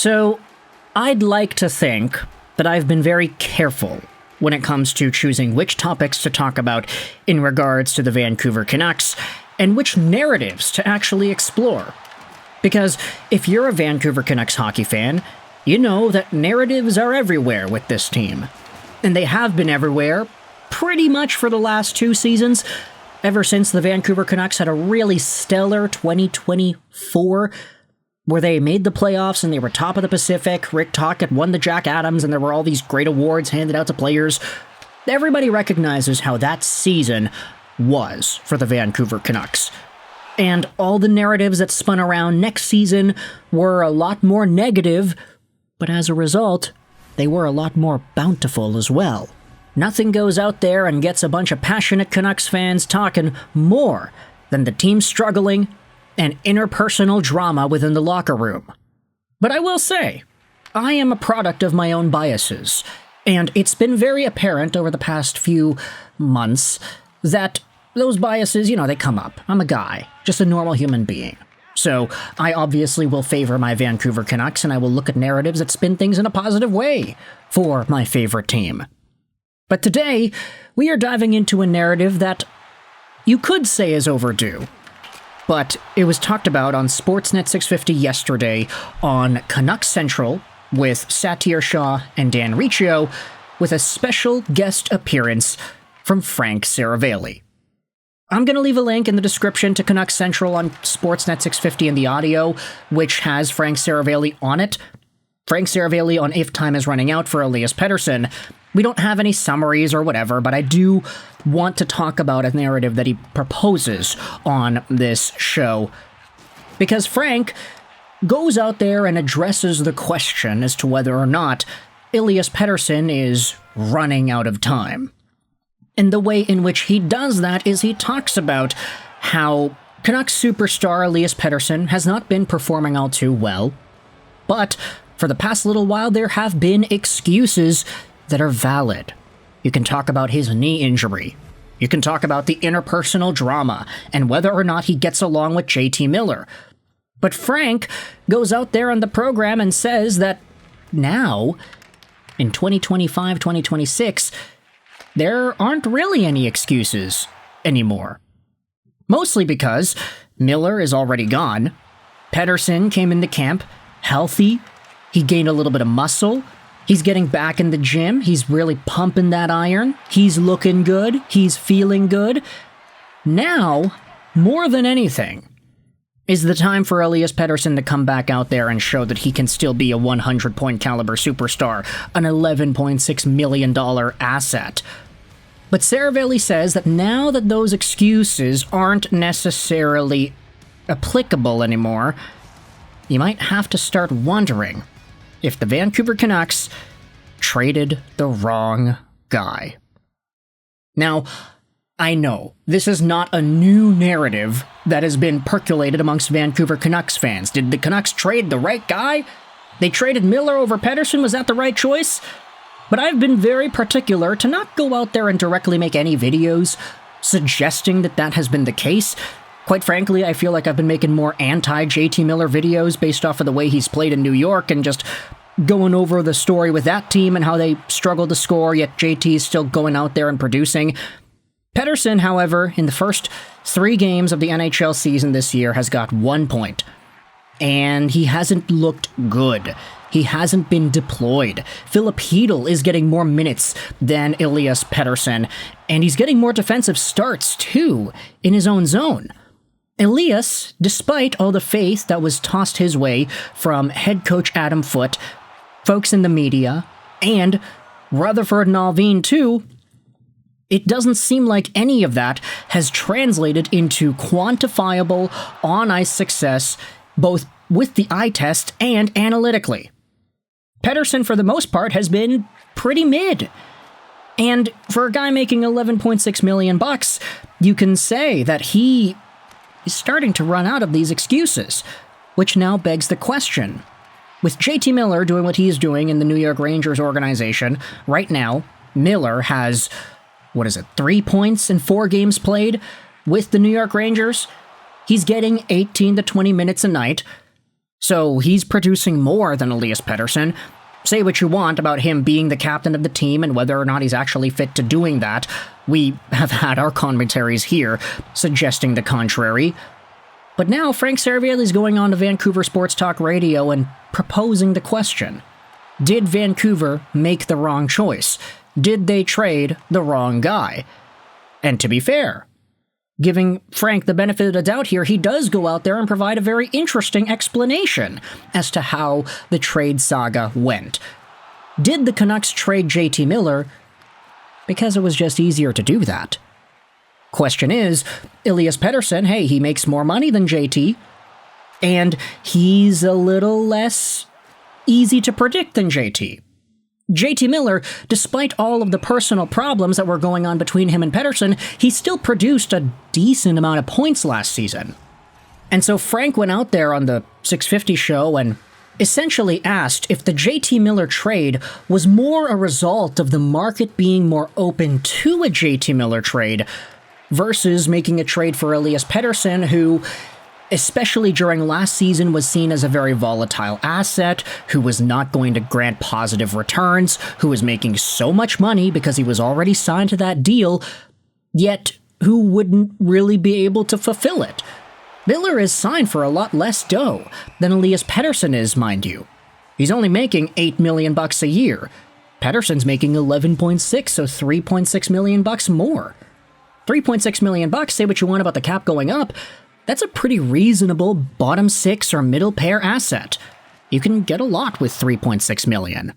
So, I'd like to think that I've been very careful when it comes to choosing which topics to talk about in regards to the Vancouver Canucks, and which narratives to actually explore. Because if you're a Vancouver Canucks hockey fan, you know that narratives are everywhere with this team. And they have been everywhere pretty much for the last 2 seasons, ever since the Vancouver Canucks had a really stellar 2024, where they made the playoffs and they were top of the Pacific. Rick Tocchet won the Jack Adams and there were all these great awards handed out to players. Everybody recognizes how that season was for the Vancouver Canucks. And all the narratives that spun around next season were a lot more negative, but as a result, they were a lot more bountiful as well. Nothing goes out there and gets a bunch of passionate Canucks fans talking more than the team struggling and interpersonal drama within the locker room. But I will say, I am a product of my own biases, and it's been very apparent over the past few months that those biases, they come up. I'm a guy, just a normal human being. So I obviously will favor my Vancouver Canucks, and I will look at narratives that spin things in a positive way for my favorite team. But today, we are diving into a narrative that you could say is overdue. But it was talked about on Sportsnet 650 yesterday on Canucks Central with Satyr Shah and Dan Riccio, with a special guest appearance from Frank Seravalli. I'm going to leave a link in the description to Canucks Central on Sportsnet 650 in the audio, which has Frank Seravalli on it. Frank Seravalli on If Time Is Running Out for Elias Pettersson. We don't have any summaries or whatever, but I do want to talk about a narrative that he proposes on this show. Because Frank goes out there and addresses the question as to whether or not Elias Pettersson is running out of time. And the way in which he does that is he talks about how Canucks superstar Elias Pettersson has not been performing all too well, but for the past little while there have been excuses that are valid. You can talk about his knee injury. You can talk about the interpersonal drama and whether or not he gets along with JT Miller. But Frank goes out there on the program and says that now, in 2025-2026, there aren't really any excuses anymore. Mostly because Miller is already gone. Pettersson came into camp healthy. He gained a little bit of muscle. He's getting back in the gym. He's really pumping that iron. He's looking good. He's feeling good. Now, more than anything, is the time for Elias Pettersson to come back out there and show that he can still be a 100-point caliber superstar, an $11.6 million asset. But Seravalli says that now that those excuses aren't necessarily applicable anymore, you might have to start wondering if the Vancouver Canucks traded the wrong guy. Now, I know this is not a new narrative that has been percolated amongst Vancouver Canucks fans. Did the Canucks trade the right guy? They traded Miller over Pettersson. Was that the right choice? But I've been very particular to not go out there and directly make any videos suggesting that that has been the case. Quite frankly, I feel like I've been making more anti-JT Miller videos based off of the way he's played in New York and just going over the story with that team and how they struggle to score, yet JT is still going out there and producing. Pettersson, however, in the first 3 games of the NHL season this year has got 1 point. And he hasn't looked good. He hasn't been deployed. Filip Chytil is getting more minutes than Elias Pettersson, and he's getting more defensive starts, too, in his own zone. Elias, despite all the faith that was tossed his way from head coach Adam Foote, folks in the media, and Rutherford and Alvin, too, it doesn't seem like any of that has translated into quantifiable on-ice success, both with the eye test and analytically. Pettersson, for the most part, has been pretty mid. And for a guy making $11.6 million, you can say that he is starting to run out of these excuses, which now begs the question. With JT Miller doing what he's doing in the New York Rangers organization, right now, Miller has, 3 points in 4 games played with the New York Rangers? He's getting 18 to 20 minutes a night. So he's producing more than Elias Pettersson. Say what you want about him being the captain of the team and whether or not he's actually fit to doing that. We have had our commentaries here suggesting the contrary. But now Frank Seravalli is going on to Vancouver Sports Talk Radio and proposing the question. Did Vancouver make the wrong choice? Did they trade the wrong guy? And to be fair, giving Frank the benefit of the doubt here, he does go out there and provide a very interesting explanation as to how the trade saga went. Did the Canucks trade JT Miller because it was just easier to do that? Question is, Elias Pettersson, hey, he makes more money than JT, and he's a little less easy to predict than JT. JT Miller, despite all of the personal problems that were going on between him and Pettersson, he still produced a decent amount of points last season. And so Frank went out there on the 650 show and essentially asked if the JT Miller trade was more a result of the market being more open to a JT Miller trade versus making a trade for Elias Pettersson, who, especially during last season, was seen as a very volatile asset, who was not going to grant positive returns, who was making so much money because he was already signed to that deal, yet who wouldn't really be able to fulfill it. Miller is signed for a lot less dough than Elias Pettersson is, mind you. He's only making $8 million a year. Pettersson's making 11.6, so $3.6 million more. $3.6 million, say what you want about the cap going up, that's a pretty reasonable bottom six or middle pair asset. You can get a lot with $3.6 million.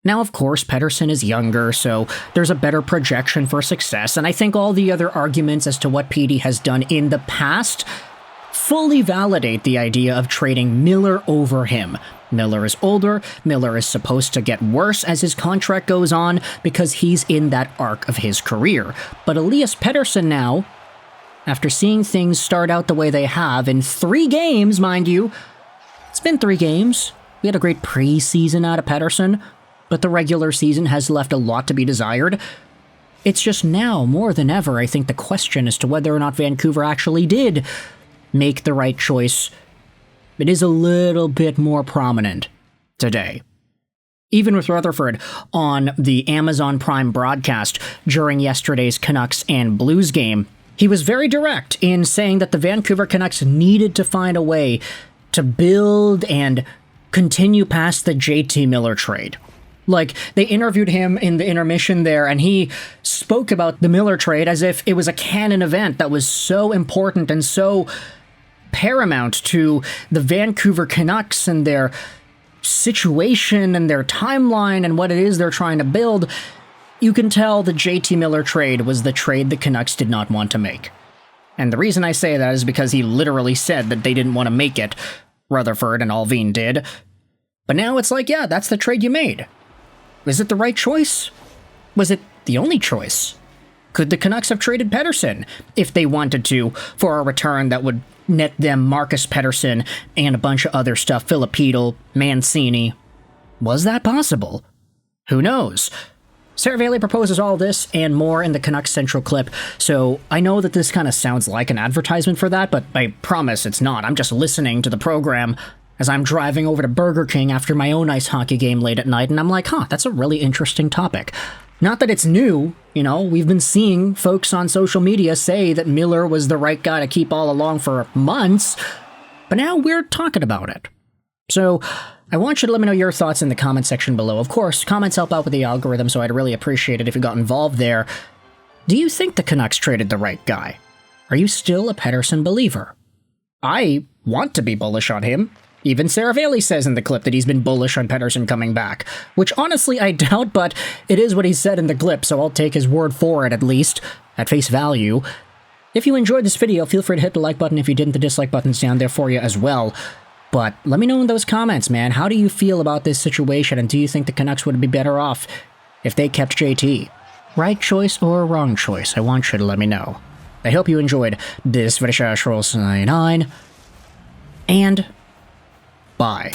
Now, of course, Pettersson is younger, so there's a better projection for success, and I think all the other arguments as to what Petey has done in the past fully validate the idea of trading Miller over him. Miller is older, Miller is supposed to get worse as his contract goes on because he's in that arc of his career. But Elias Pettersson now, after seeing things start out the way they have in 3 games, mind you, it's been 3 games. We had a great preseason out of Pettersson, but the regular season has left a lot to be desired. It's just now, more than ever, I think the question as to whether or not Vancouver actually did make the right choice, it is a little bit more prominent today. Even with Rutherford on the Amazon Prime broadcast during yesterday's Canucks and Blues game, he was very direct in saying that the Vancouver Canucks needed to find a way to build and continue past the JT Miller trade. Like, they interviewed him in the intermission there, and he spoke about the Miller trade as if it was a canon event that was so important and so paramount to the Vancouver Canucks and their situation and their timeline and what it is they're trying to build. You can tell the JT Miller trade was the trade the Canucks did not want to make. And the reason I say that is because he literally said that they didn't want to make it. Rutherford and Alvin did. But now it's like, yeah, that's the trade you made. Was it the right choice? Was it the only choice? Could the Canucks have traded Pettersson if they wanted to for a return that would net them Marcus Pettersson and a bunch of other stuff, Filipino, Mancini? Was that possible? Who knows? Seravalli proposes all this and more in the Canucks Central clip, so I know that this kind of sounds like an advertisement for that, but I promise it's not. I'm just listening to the program as I'm driving over to Burger King after my own ice hockey game late at night, and I'm like, that's a really interesting topic. Not that it's new, we've been seeing folks on social media say that Miller was the right guy to keep all along for months, but now we're talking about it. So I want you to let me know your thoughts in the comment section below. Of course, comments help out with the algorithm, so I'd really appreciate it if you got involved there. Do you think the Canucks traded the right guy? Are you still a Pettersson believer? I want to be bullish on him. Even Seravalli says in the clip that he's been bullish on Pettersson coming back, which honestly I doubt, but it is what he said in the clip, so I'll take his word for it at least, at face value. If you enjoyed this video, feel free to hit the like button. If you didn't, the dislike button's down there for you as well. But let me know in those comments, man. How do you feel about this situation, and do you think the Canucks would be better off if they kept JT? Right choice or wrong choice? I want you to let me know. I hope you enjoyed this video, and bye.